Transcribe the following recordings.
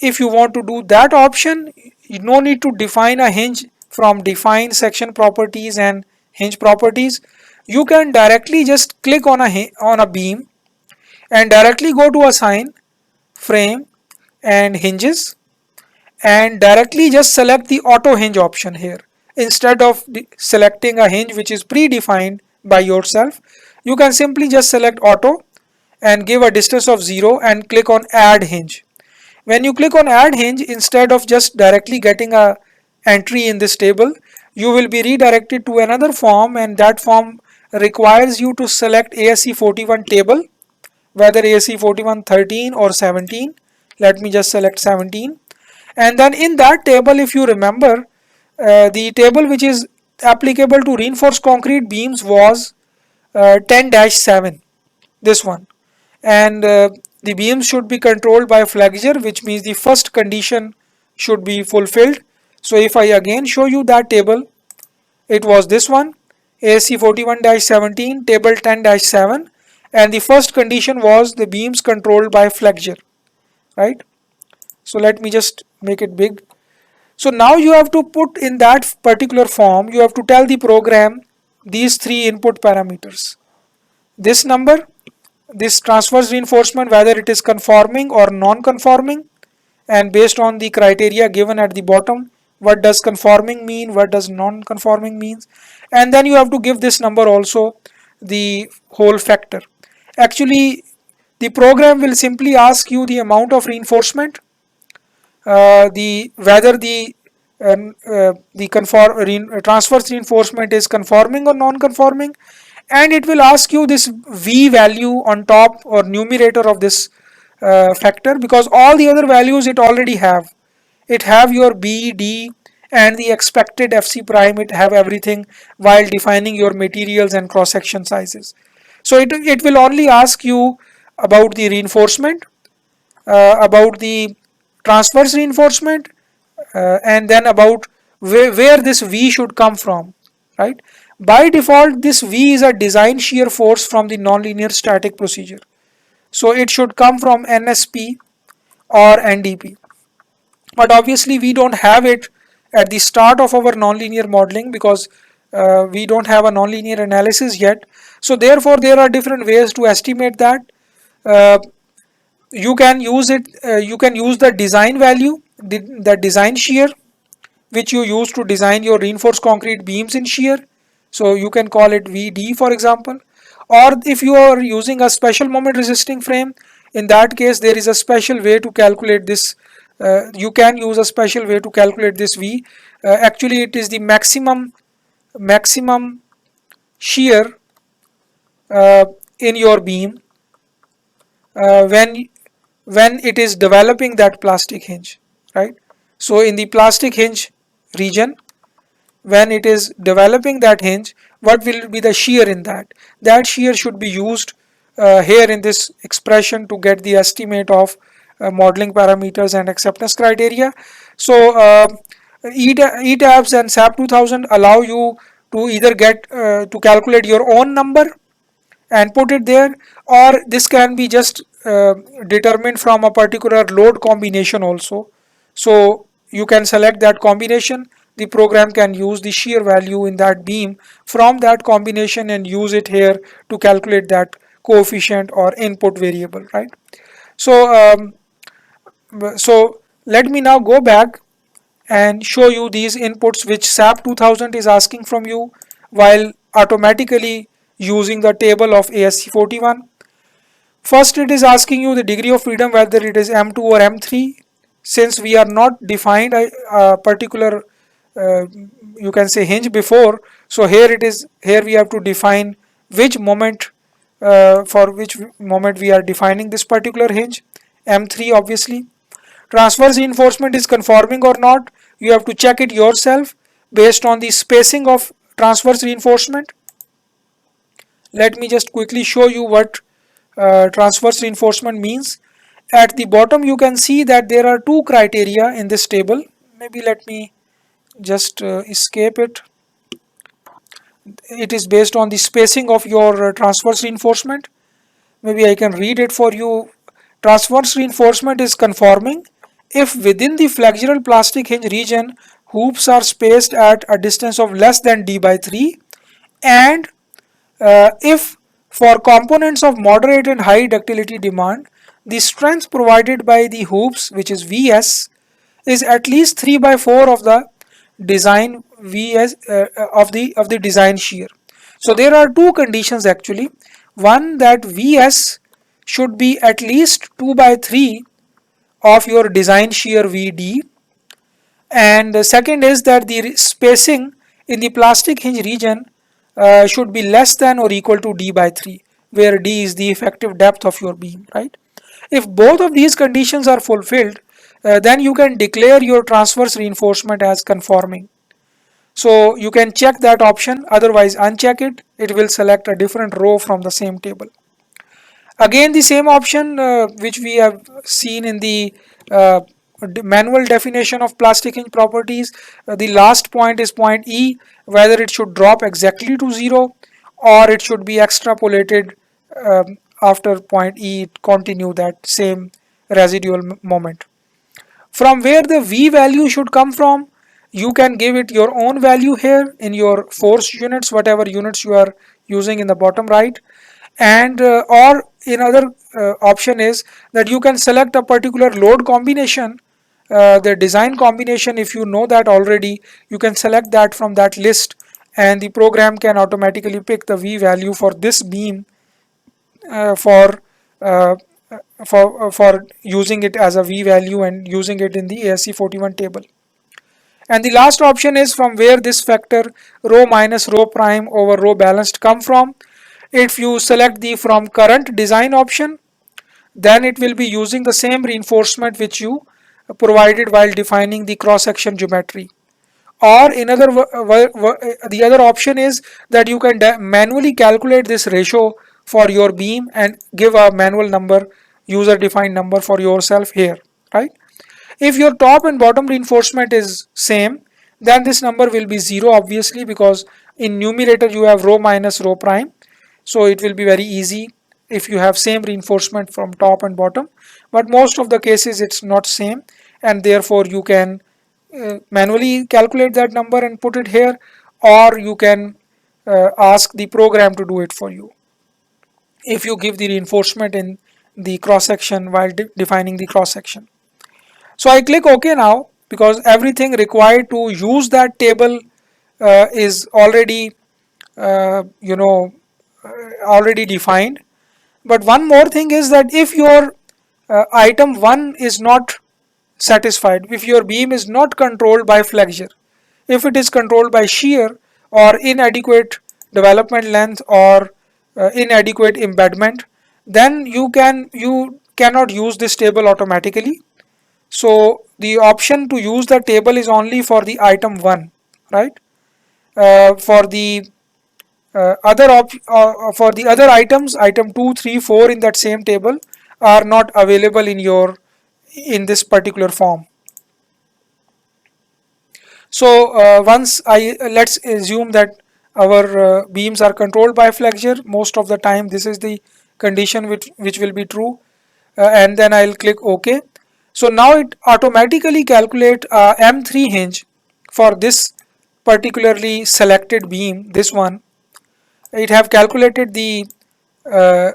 if you want to do that option, you no need to define a hinge from define section properties and hinge properties. You can directly just click on a beam and directly go to assign frame and hinges and directly just select the auto hinge option here. Instead of selecting a hinge which is predefined by yourself, you can simply just select auto and give a distance of 0 and click on add hinge. When you click on add hinge, instead of just directly getting a entry in this table, you will be redirected to another form, and that form requires you to select ASC 41 table, whether ASC 41 13 or 17. Let me just select 17, and then in that table, if you remember, the table which is applicable to reinforced concrete beams was 10-7, this one, and the beams should be controlled by flexure, which means the first condition should be fulfilled. So if I again show you that table, it was this one, ASC 41-17 table 10-7, and the first condition was the beams controlled by flexure, right? So let me just make it big. So now you have to put in that particular form, you have to tell the program these three input parameters: this number, this transverse reinforcement, whether it is conforming or non-conforming, and based on the criteria given at the bottom, what does conforming mean, what does non-conforming means, and then you have to give this number also the whole factor. Actually, the program will simply ask you the amount of reinforcement, whether the transverse reinforcement is conforming or non-conforming, and it will ask you this V value on top or numerator of this factor, because all the other values it already have. It have your B, D and the expected FC prime, it have everything while defining your materials and cross section sizes. So it will only ask you about the reinforcement, about the transverse reinforcement, and then about where this V should come from, right? By default, this V is a design shear force from the nonlinear static procedure. So it should come from NSP or NDP. But obviously we don't have it at the start of our nonlinear modeling, because we don't have a nonlinear analysis yet. So therefore there are different ways to estimate that. You can use the design value, the design shear, which you use to design your reinforced concrete beams in shear. So you can call it VD, for example. Or if you are using a special moment resisting frame, in that case there is a special way to calculate this. You can use a special way to calculate this V. Actually it is the maximum shear in your beam when it is developing that plastic hinge, right? So in the plastic hinge region, when it is developing that hinge, what will be the shear in that? That shear should be used here in this expression to get the estimate of modeling parameters and acceptance criteria. So ETABS and SAP 2000 allow you to either get to calculate your own number and put it there, or this can be just determined from a particular load combination also. So you can select that combination. The program can use the shear value in that beam from that combination and use it here to calculate that coefficient or input variable, right? So so let me now go back and show you these inputs which SAP 2000 is asking from you while automatically using the table of ASC 41. First, it is asking you the degree of freedom, whether it is M2 or M3. Since we are not defined a particular you can say hinge before, so here we have to define which moment, for which moment we are defining this particular hinge. M3 obviously. Transverse reinforcement is conforming or not, you have to check it yourself based on the spacing of transverse reinforcement. Let me just quickly show you what transverse reinforcement means. At the bottom you can see that there are two criteria in this table. Maybe let me just escape it. It is based on the spacing of your transverse reinforcement. Maybe I can read it for you. Transverse reinforcement is conforming if within the flexural plastic hinge region hoops are spaced at a distance of less than d by 3, and if for components of moderate and high ductility demand, the strength provided by the hoops, which is Vs, is at least 3 by 4 of the design Vs of the design shear. So there are two conditions actually. One, that Vs should be at least 2 by 3 of your design shear Vd, and the second is that the spacing in the plastic hinge region should be less than or equal to d by 3, where d is the effective depth of your beam, right? If both of these conditions are fulfilled, then you can declare your transverse reinforcement as conforming. So you can check that option, otherwise uncheck it. It will select a different row from the same table. Again, the same option which we have seen in the manual definition of plastic hinge properties. The last point is point E, whether it should drop exactly to 0 or it should be extrapolated after point E, continue that same residual moment. From where the V value should come from, you can give it your own value here in your force units, whatever units you are using in the bottom right, and or another option is that you can select a particular load combination, the design combination. If you know that already, you can select that from that list, and the program can automatically pick the V value for this beam uh, for uh, for using it as a V value and using it in the ASC 41 table. And the last option is from where this factor rho minus rho prime over rho balanced come from. If you select the from current design option, then it will be using the same reinforcement which you provided while defining the cross section geometry. Or another the other option is that you can manually calculate this ratio for your beam and give a manual number, user defined number for yourself here, right? If your top and bottom reinforcement is same, then this number will be 0 obviously, because in numerator you have rho minus rho prime. So it will be very easy if you have same reinforcement from top and bottom, but most of the cases it's not same, and therefore you can manually calculate that number and put it here, or you can ask the program to do it for you if you give the reinforcement in the cross section while defining the cross section. So I click OK now, because everything required to use that table is already already defined. But one more thing is that if your item 1 is not satisfied, if your beam is not controlled by flexure, if it is controlled by shear or inadequate development length or inadequate embedment, then you cannot use this table automatically. So the option to use the table is only for the item 1, right? For the for the other items, item 2, 3, 4 in that same table are not available in this particular form. So once let's assume that our beams are controlled by flexure. Most of the time this is the condition which will be true, and then I'll click OK. So now it automatically calculate M3 hinge for this particularly selected beam, this one. It have calculated the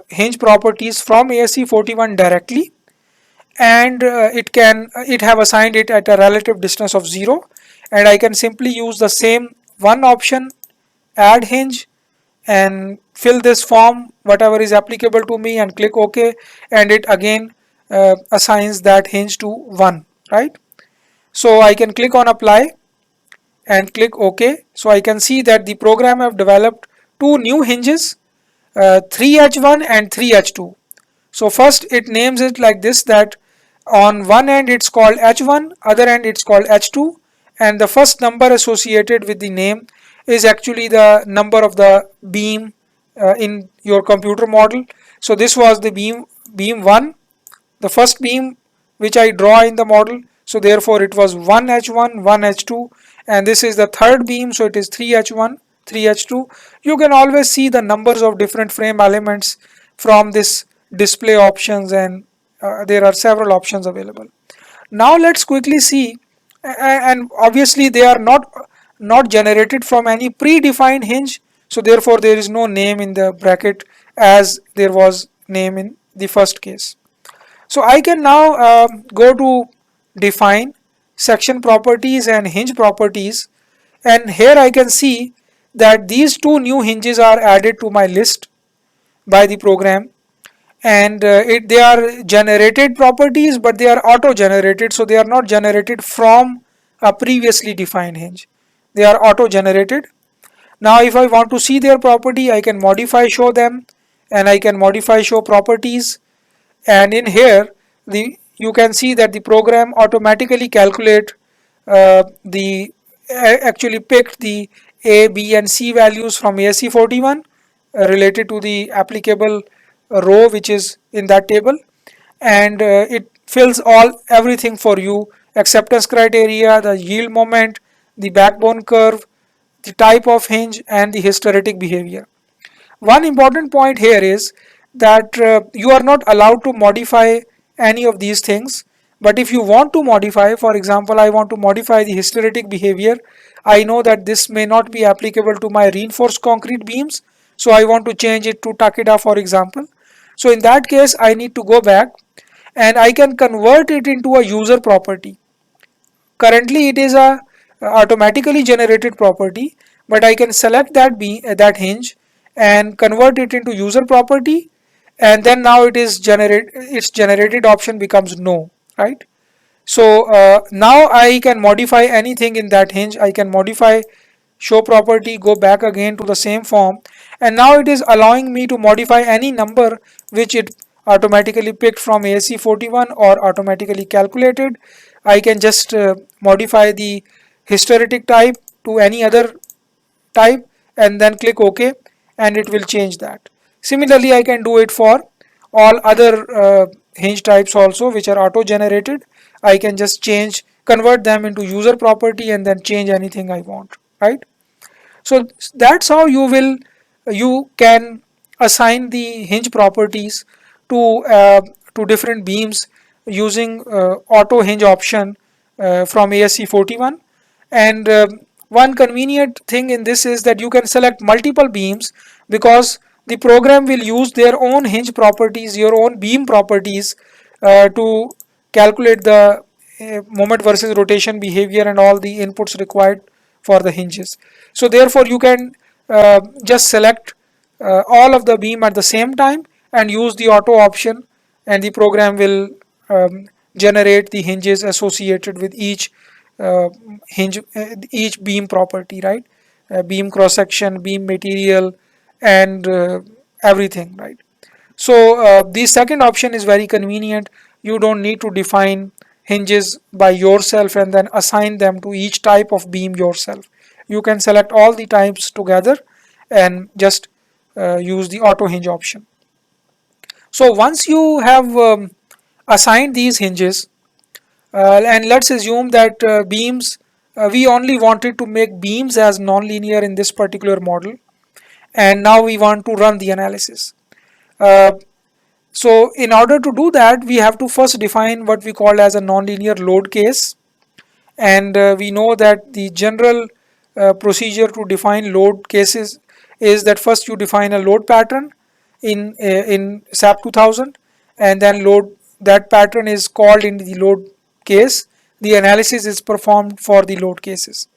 hinge properties from ASC 41 directly, and it have assigned it at a relative distance of 0, and I can simply use the same one option, add hinge, and fill this form whatever is applicable to me and click OK, and it again assigns that hinge to 1, right? So I can click on apply and click OK. So I can see that the program have developed two new hinges, 3H1 and 3H2. So first it names it like this, that on one end it's called H1, other end it's called H2, and the first number associated with the name is actually the number of the beam in your computer model. So this was the beam 1, the first beam which I draw in the model, so therefore it was 1H1, 1H2, and this is the third beam, so it is 3H1, 3H2. You can always see the numbers of different frame elements from this display options, and there are several options available. Now let's quickly see, and obviously they are not generated from any predefined hinge, so therefore there is no name in the bracket as there was name in the first case. So I can now go to define section properties and hinge properties, and here I can see that these two new hinges are added to my list by the program, and they are generated properties, but they are auto generated, so they are not generated from a previously defined hinge, they are auto generated. Now if I want to see their property, I can modify show them, and I can modify show properties, and in here the you can see that the program automatically calculate the actually picked the A, B and C values from ASC41 related to the applicable row which is in that table, and it fills all everything for you: acceptance criteria, the yield moment, the backbone curve, the type of hinge and the hysteretic behavior. One important point here is that you are not allowed to modify any of these things, but if you want to modify, for example, I want to modify the hysteretic behavior, I know that this may not be applicable to my reinforced concrete beams, so I want to change it to Takeda, for example. So in that case I need to go back and I can convert it into a user property. Currently it is a automatically generated property, but I can select that hinge and convert it into user property, and then now it is its generated option becomes no, right? So now I can modify anything in that hinge. I can modify show property, go back again to the same form, and now it is allowing me to modify any number which it automatically picked from ASC41 or automatically calculated. I can just modify the hysteretic type to any other type and then click OK, and it will change that. Similarly, I can do it for all other hinge types also which are auto generated. I can just convert them into user property and then change anything I want, right? So that's how you can assign the hinge properties to to different beams using auto hinge option from ASC41. And one convenient thing in this is that you can select multiple beams, because the program will use their own hinge properties, your own beam properties, to calculate the moment versus rotation behavior and all the inputs required for the hinges. So therefore you can just select all of the beam at the same time and use the auto option, and the program will generate the hinges associated with uh, each beam property, right? Beam cross section, beam material, and everything, right? So the second option is very convenient. You don't need to define hinges by yourself and then assign them to each type of beam yourself. You can select all the types together and just use the auto hinge option. So once you have assigned these hinges, and let's assume that beams, we only wanted to make beams as nonlinear in this particular model, and now we want to run the analysis. Uh, So in order to do that, we have to first define what we call as a nonlinear load case, and we know that the general procedure to define load cases is that first you define a load pattern in SAP 2000, and then load that pattern is called in the load case. The analysis is performed for the load cases.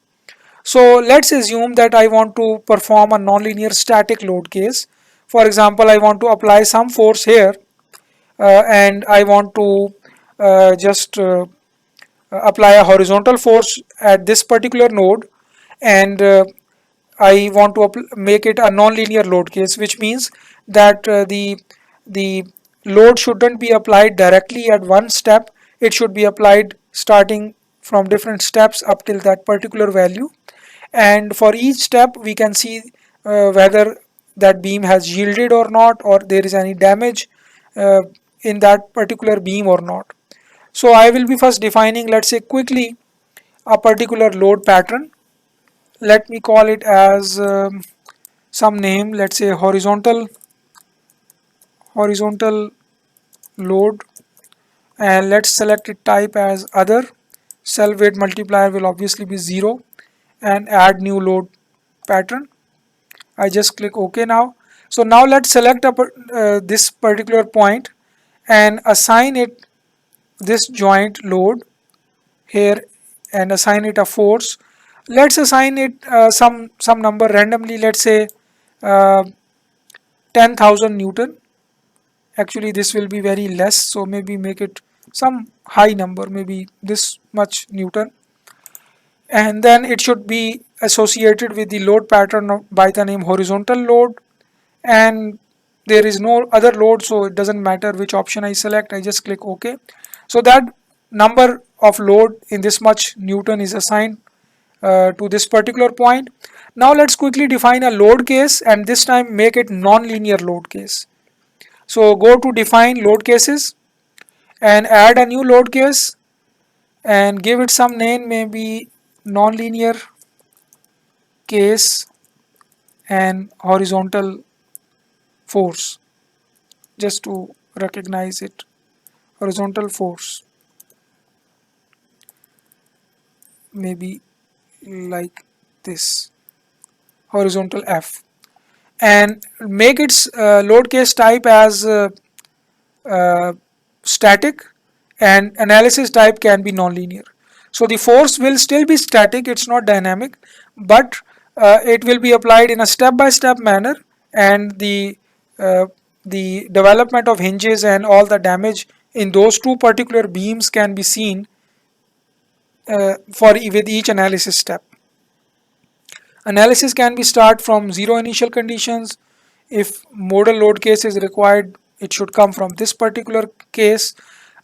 So let's assume that I want to perform a nonlinear static load case. For example, I want to apply some force here, and I want to just apply a horizontal force at this particular node, and I want to make it a nonlinear load case, which means that the load shouldn't be applied directly at one step. It should be applied starting from different steps up till that particular value, and for each step we can see whether that beam has yielded or not, or there is any damage uh, in that particular beam or not. So I will be first defining, let's say quickly, a particular load pattern. Let me call it as some name, let's say horizontal load and let's select it type as other. Cell weight multiplier will obviously be 0, and add new load pattern. I just click OK now. So now let's select this particular point and assign it this joint load here and assign it a force. Let's assign it some number randomly. Let's say uh, 10,000 Newton. Actually, this will be very less, so maybe make it some high number, maybe this much Newton, and then it should be associated with the load pattern by the name horizontal load, and there is no other load, so it doesn't matter which option I select. I just click OK. So that number of load in this much Newton is assigned to this particular point. Now let's quickly define a load case, and this time make it non-linear load case. So go to define load cases and add a new load case and give it some name, maybe non-linear case and horizontal force, just to recognize it. Horizontal force, maybe like this, horizontal F, and make its load case type as uh, static, and analysis type can be nonlinear. So the force will still be static, it's not dynamic, but it will be applied in a step-by-step manner, and uh, the development of hinges and all the damage in those two particular beams can be seen for with each analysis step. Analysis can be start from zero initial conditions. If modal load case is required, it should come from this particular case.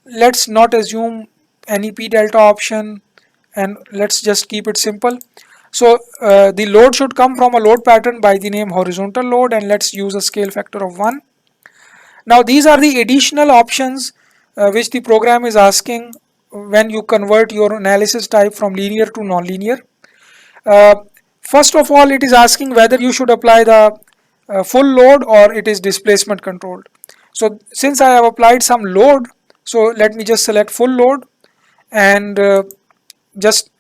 Let's not assume any P delta option, and let's just keep it simple. So the load should come from a load pattern by the name horizontal load, and let's use a scale factor of 1. Now these are the additional options which the program is asking when you convert your analysis type from linear to nonlinear. Uh, First of all, it is asking whether you should apply the full load or it is displacement controlled. So since I have applied some load, so let me just select full load and just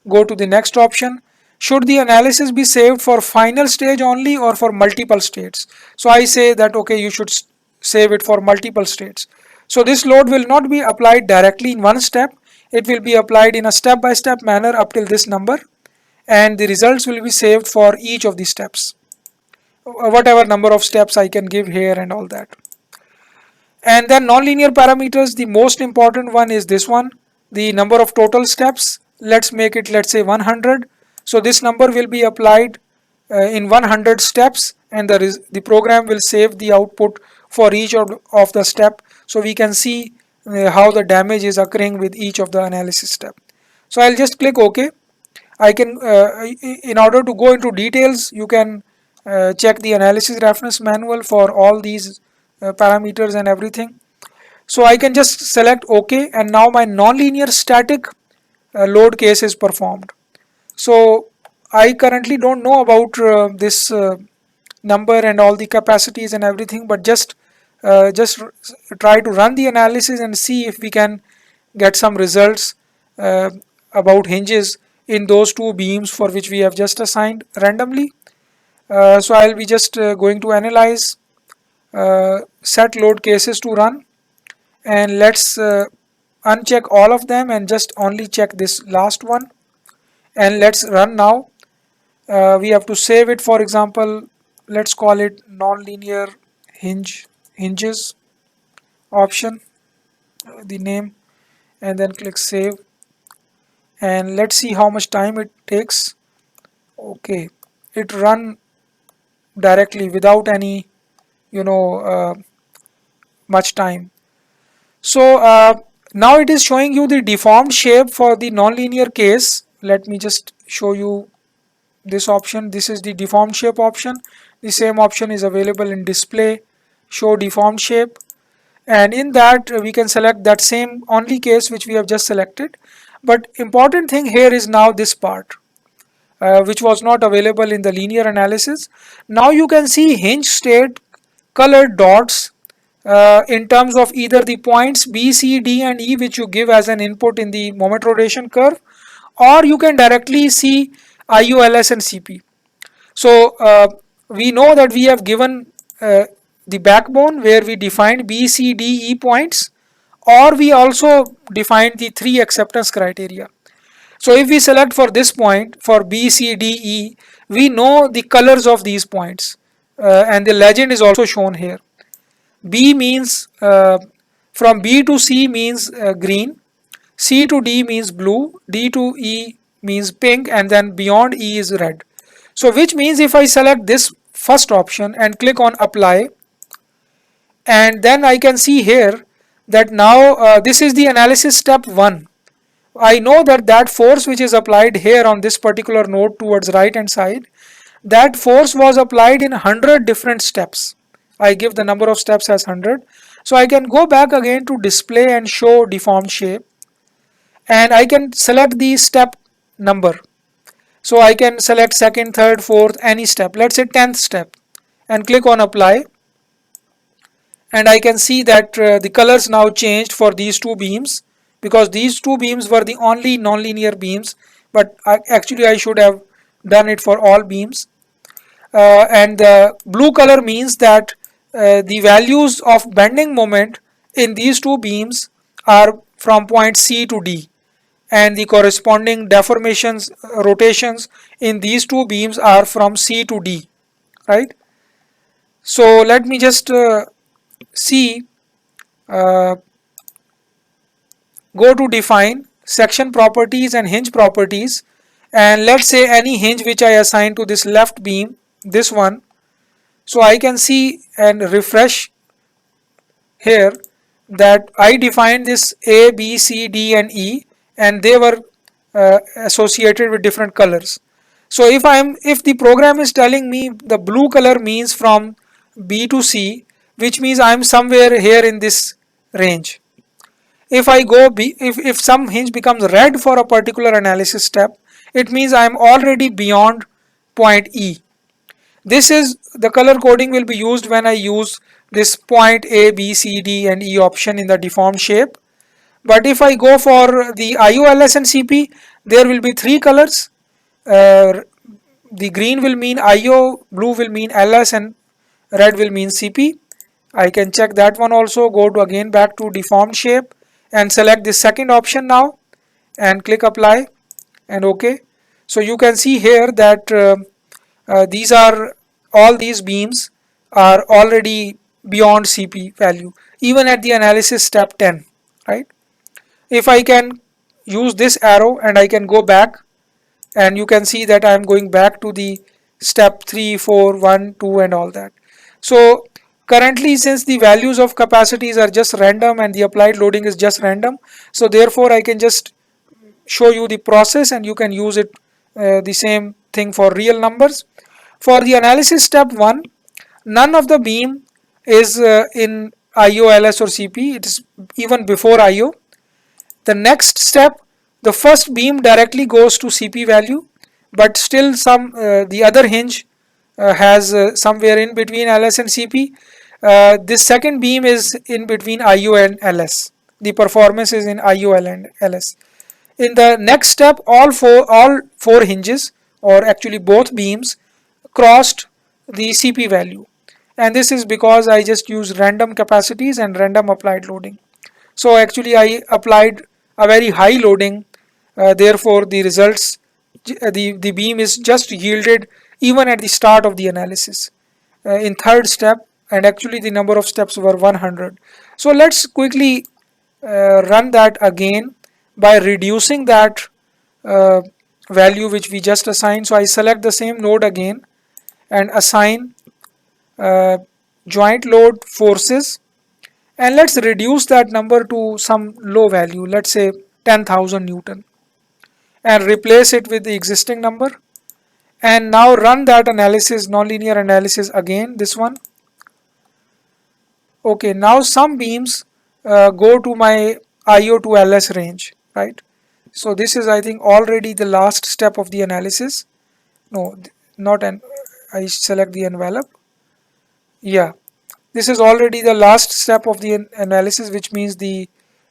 go to the next option. Should the analysis be saved for final stage only or for multiple states? So I say that okay, you should save it for multiple states. So this load will not be applied directly in one step, it will be applied in a step-by-step manner up till this number, and the results will be saved for each of the steps, whatever number of steps I can give here and all that. And then nonlinear parameters, the most important one is this one, the number of total steps. Let's make it, let's say 100. So this number will be applied in 100 steps, and the program will save the output for each of the step, so we can see how the damage is occurring with each of the analysis step. So I'll just click OK. I can, in order to go into details, you can check the analysis reference manual for all these parameters and everything. So I can just select OK, and now my nonlinear static load case is performed. So I currently don't know about this number and all the capacities and everything, but just try to run the analysis and see if we can get some results about hinges in those two beams for which we have just assigned randomly. So I'll be just going to analyze, set load cases to run, and let's uncheck all of them and just only check this last one, and let's run now. We have to save it, for example, let's call it nonlinear hinges option, the name, and then click save, and let's see how much time it takes. Okay, it run directly without any much time. So now it is showing you the deformed shape for the nonlinear case. Let me just show you this option. This is the deformed shape option. The same option is available in display, show deformed shape, and in that we can select that same only case which we have just selected. But important thing here is now this part, which was not available in the linear analysis. Now you can see hinge state colored dots in terms of either the points B, C, D and E which you give as an input in the moment rotation curve, or you can directly see IOLS and CP. So we know that we have given the backbone where we defined B, C, D, E points, or we also defined the three acceptance criteria. So if we select for this point for B, C, D, E, we know the colors of these points, and the legend is also shown here. B means from B to C means green, C to D means blue, D to E means pink, and then beyond E is red. So which means if I select this first option and click on apply, and then I can see here that now this is the analysis step 1. I know that that force which is applied here on this particular node towards right hand side, that force was applied in 100 different steps. I give the number of steps as 100. So I can go back again to display and show deformed shape, and I can select the step number. So I can select second, third, fourth, any step, let's say 10th step, and click on apply, and I can see that the colors now changed for these two beams, because these two beams were the only nonlinear beams, but actually I should have done it for all beams. And the blue color means that the values of bending moment in these two beams are from point C to D, and the corresponding deformations, rotations in these two beams are from C to D, right? So let me just see, uh, go to define section properties and hinge properties, and let's say any hinge which I assign to this left beam, this one. So I can see and refresh here that I defined this A, B, C, D and E, and they were associated with different colors. So if the program is telling me the blue color means from B to C, which means I am somewhere here in this range. If I go B, if some hinge becomes red for a particular analysis step, it means I am already beyond point E. This is the color coding will be used when I use this point A, B, C, D and E option in the deformed shape. But if I go for the IOLS and CP, there will be three colors. The green will mean IO, blue will mean LS, and red will mean CP. I can check that one also. Go to again back to deformed shape and select the second option now and click apply and OK. So you can see here that these are all these beams are already beyond CP value even at the analysis step 10, right? If I can use this arrow and I can go back, and you can see that I am going back to the step 3, 4, 1, 2 and all that. So currently, since the values of capacities are just random and the applied loading is just random, so therefore I can just show you the process and you can use it the same thing for real numbers. For the analysis step 1, none of the beam is in IO, LS or CP, it is even before IO. The next step, the first beam directly goes to CP value, but still the other hinge has somewhere in between LS and CP. This second beam is in between IO and LS. The performance is in IO and LS. In the next step, all four hinges, or actually both beams, crossed the CP value, and this is because I just used random capacities and random applied loading. So actually I applied a very high loading, therefore the results, the beam is just yielded even at the start of the analysis in third step, and actually the number of steps were 100. So let's quickly run that again by reducing that value which we just assigned. So I select the same node again and assign joint load forces, and let's reduce that number to some low value, let's say 10,000 Newton, and replace it with the existing number, and now run that analysis, nonlinear analysis again, this one. Okay, now some beams go to my IO to LS range, right? So this is, I think, already the last step of the analysis. No, not an, I select the envelope. Yeah, This is already the last step of the analysis, which means the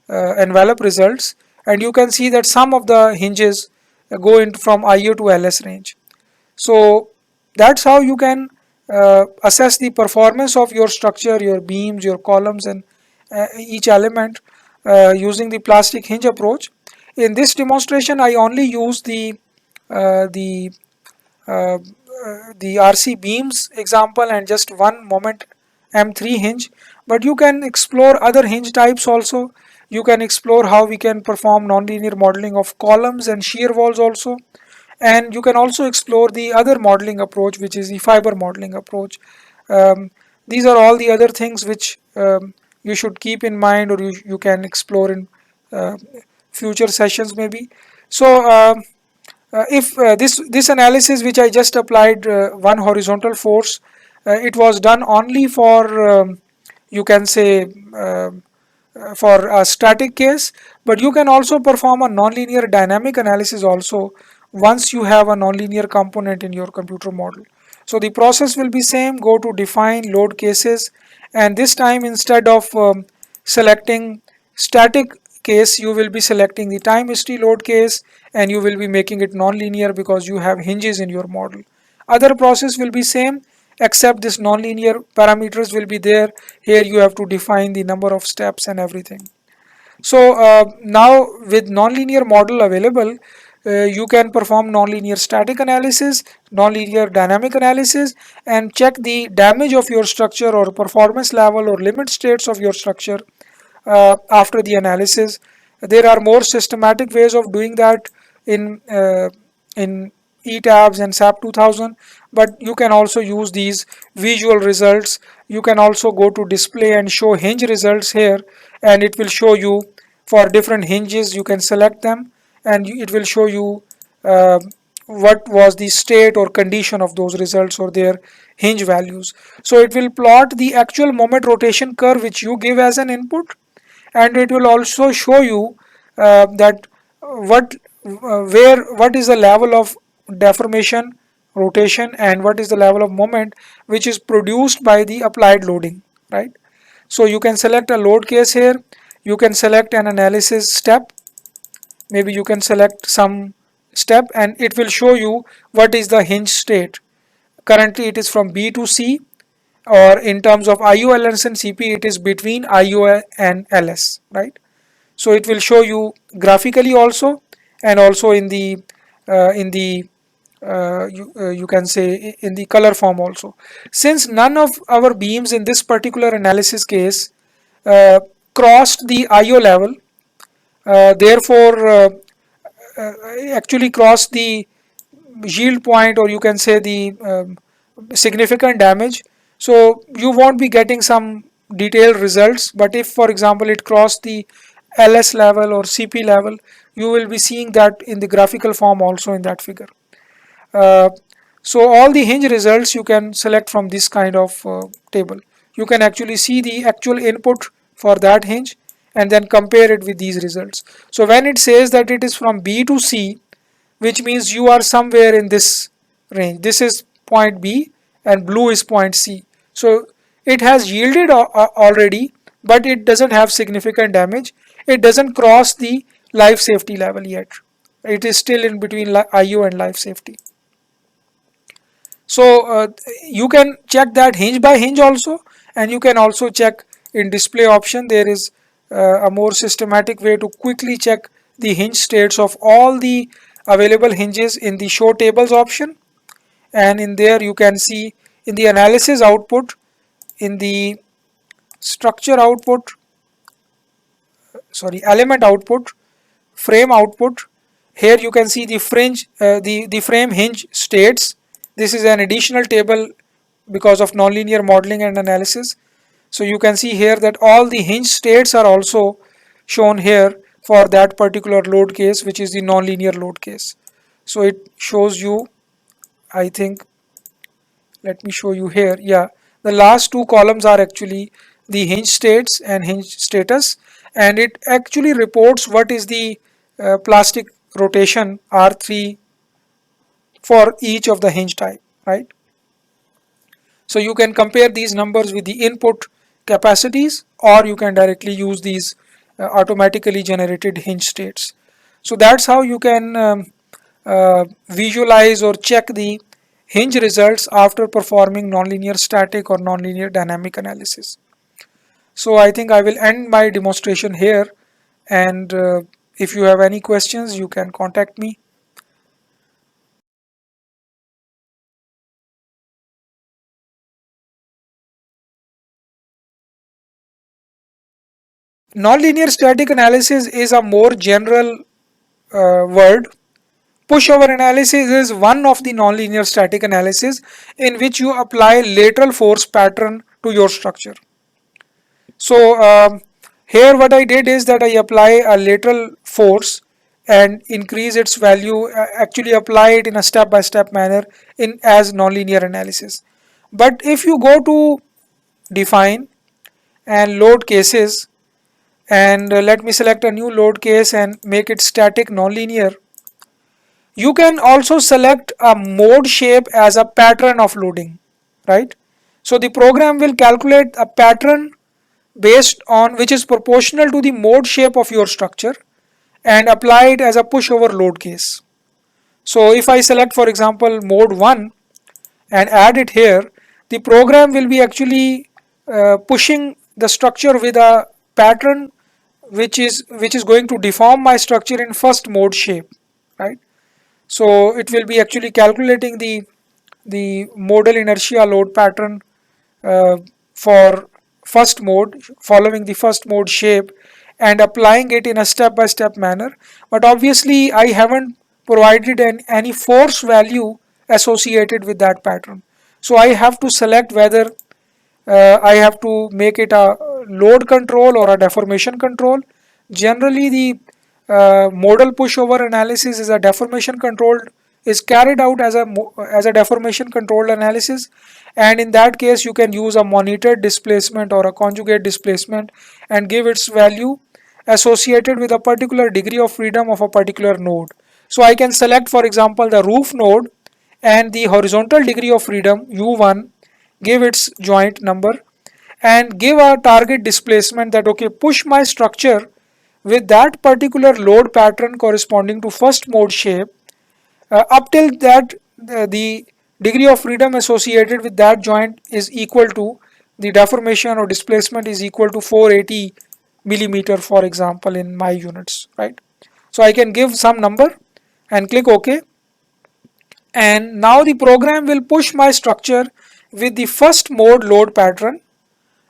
envelope results, and you can see that some of the hinges go into from IO to LS range. So that's how you can assess the performance of your structure, your beams, your columns, and each element using the plastic hinge approach. In this demonstration, I only use uh, the uh, the RC beams example and just one moment M3 hinge, but you can explore other hinge types also. You can explore how we can perform nonlinear modeling of columns and shear walls also, and you can also explore the other modeling approach, which is the fiber modeling approach. These are all the other things which you should keep in mind, or you can explore in uh, future sessions maybe. So if this analysis which I just applied one horizontal force, it was done only for you can say for a static case, but you can also perform a nonlinear dynamic analysis also once you have a nonlinear component in your computer model. So the process will be same, go to define load cases, and this time instead of selecting static case, you will be selecting the time history load case, and you will be making it nonlinear because you have hinges in your model. Other process will be same, except this nonlinear parameters will be there. Here you have to define the number of steps and everything. So now with nonlinear model available, you can perform nonlinear static analysis, nonlinear dynamic analysis, and check the damage of your structure or performance level or limit states of your structure after the analysis. There are more systematic ways of doing that in ETABS and SAP 2000, but you can also use these visual results. You can also go to display and show hinge results here, and it will show you for different hinges. You can select them, and it will show you uh, what was the state or condition of those results or their hinge values. So it will plot the actual moment rotation curve which you give as an input, and it will also show you that what what is the level of deformation, rotation, and what is the level of moment which is produced by the applied loading, right? So you can select a load case here, you can select an analysis step, maybe you can select some step, and it will show you what is the hinge state. Currently it is from B to C, or in terms of IO, LS and CP, it is between IO and LS, right? So it will show you graphically also, and also in the you can say in the color form also. Since none of our beams in this particular analysis case uh, crossed the IO level, therefore actually crossed the yield point, or you can say the significant damage, so you won't be getting some detailed results. But if for example it crossed the LS level or CP level, you will be seeing that in the graphical form also in that figure. uh, so all the hinge results you can select from this kind of table. You can actually see the actual input for that hinge and then compare it with these results. So when it says that it is from B to C, which means you are somewhere in this range. This is point B and blue is point C. So it has yielded already, but it doesn't have significant damage. It doesn't cross the life safety level yet. It is still in between IO and life safety. So you can check that hinge by hinge also, and you can also check in display option. There is a more systematic way to quickly check the hinge states of all the available hinges in the show tables option, and in there you can see in the analysis output, in the structure output, sorry, element output, frame output. Here you can see the fringe, the frame hinge states. This is an additional table because of nonlinear modeling and analysis. So you can see here that all the hinge states are also shown here for that particular load case, which is the nonlinear load case. So it shows you, I think, let me show you here. Yeah, the last two columns are actually the hinge states and hinge status, and it actually reports what is the plastic rotation R3 for each of the hinge type, right? So you can compare these numbers with the input capacities, or you can directly use these automatically generated hinge states. So that's how you can visualize or check the hinge results after performing nonlinear static or nonlinear dynamic analysis. So I think I will end my demonstration here, and if you have any questions you can contact me. Nonlinear static analysis is a more general word. Pushover analysis is one of the nonlinear static analysis in which you apply lateral force pattern to your structure. So here what I did is that I apply a lateral force and increase its value, actually apply it in a step by step manner in as nonlinear analysis. But if you go to define and load cases, and let me select a new load case and make it static nonlinear. You can also select a mode shape as a pattern of loading, right? So the program will calculate a pattern based on which is proportional to the mode shape of your structure and apply it as a pushover load case. So if I select for example mode 1 and add it here, the program will be actually pushing the structure with a pattern which is going to deform my structure in first mode shape, right? So it will be actually calculating the modal inertia load pattern uh, for first mode, following the first mode shape and applying it in a step by step manner. But obviously I haven't provided any force value associated with that pattern. So I have to select whether I have to make it a load control or a deformation control. Generally, the modal pushover analysis is a deformation controlled, is carried out as a deformation controlled analysis, and in that case you can use a monitored displacement or a conjugate displacement and give its value associated with a particular degree of freedom of a particular node. So I can select for example the roof node and the horizontal degree of freedom u1, give its joint number and give a target displacement that okay, push my structure with that particular load pattern corresponding to first mode shape up till that the degree of freedom associated with that joint is equal to the deformation or displacement is equal to 480 millimeter for example in my units, right? So I can give some number and click OK, and now the program will push my structure with the first mode load pattern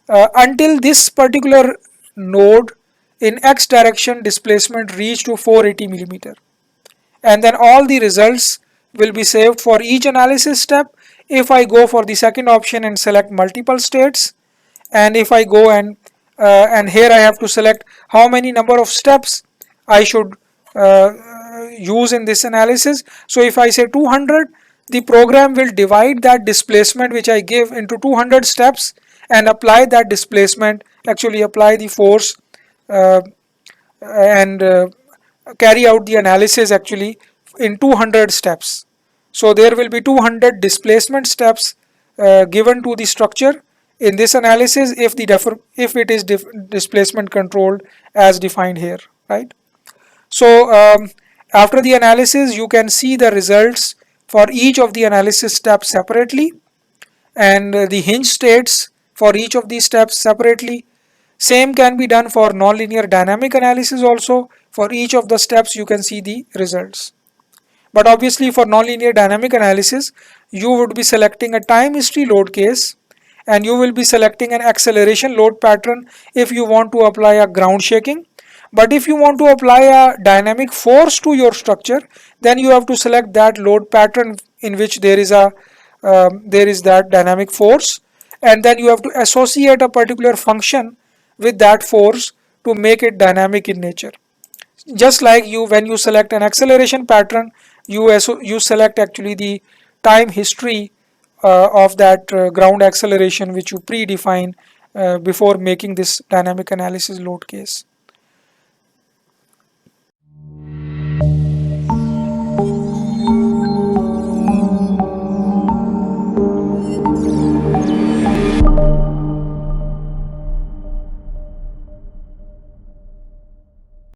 until this particular node in x direction displacement reach to 480 millimeter, and then all the results will be saved for each analysis step. If I go for the second option and select multiple states, and if I go and here I have to select how many number of steps I should use in this analysis. So if I say 200, the program will divide that displacement which I give into 200 steps and apply that displacement, actually apply the force uh, and carry out the analysis actually in 200 steps. So there will be 200 displacement steps given to the structure in this analysis if it is displacement controlled as defined here, right? So after the analysis you can see the results for each of the analysis steps separately, and the hinge states for each of these steps separately. Same can be done for nonlinear dynamic analysis also. For each of the steps you can see the results. But obviously for nonlinear dynamic analysis you would be selecting a time history load case, and you will be selecting an acceleration load pattern if you want to apply a ground shaking. But if you want to apply a dynamic force to your structure, then you have to select that load pattern in which there is that dynamic force, and then you have to associate a particular function with that force to make it dynamic in nature. Just like you, when you select an acceleration pattern, you select actually the time history of that ground acceleration which you predefine before making this dynamic analysis load case.